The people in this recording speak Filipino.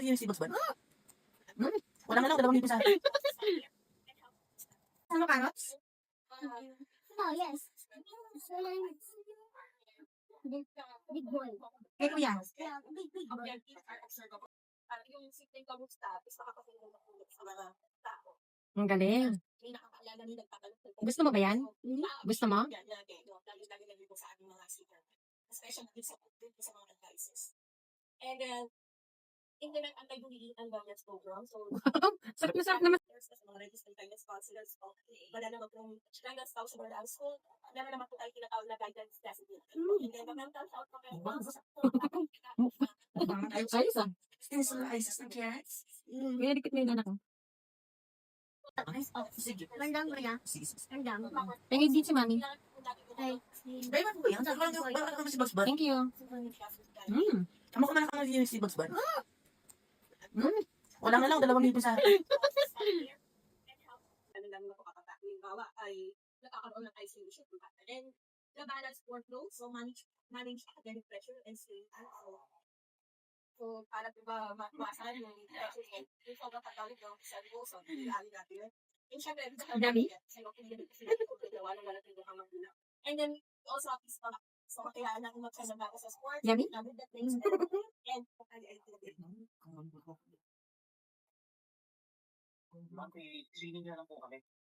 yung si Bugs Bunny. Wala nga lang, 2 libo sa akin. Ano carrots? Oh, yes. Big boy. Kay kuya. Yeah, big boy. Yung simpleng kamusta is nakakatulong na tulog sa mga tao. Ang galing. May nakakaalala ni nagtatanong. Gusto mo ba yan? Gusto mo? Yan, lagi nalilito sa ating mga sikat. Especially din sa mga advices. And then, Internet Anti-Bullying and Wellness Program. So, Sarap na sarap naman. there's sa mga registered guidance counselors o wala naman pong guidance counselor sa school. Meron naman po tayo tinatawag na guidance designate. And then, the mental health professionals. Ayos ah. Sterilizes ng cats. May dikit mo yung anak ko. Sige. Randang kuya. Sige. Randang. Pengig din si mami. Ay, Dahil ba po yan? Bakit naman si Bugs Bunny? Thank you. Kamo ka malakang yung si Bugs Bunny. Wala nga lang, 2 libo sa akin. Ano lang na po kapag halimbawa ay nakakaroon ng isolation. And the balance workload, so manage academic pressure and stay also. So, para diba makuwasan yung pressure and yung sobrang pagkawin ng isang goal, so ilali natin yun. And syempre, Dami? and then, also, at least, so makailangan natin magsasabaga sa sports, Yummy? with the things, and Ma'am, cleaning na lang po kami.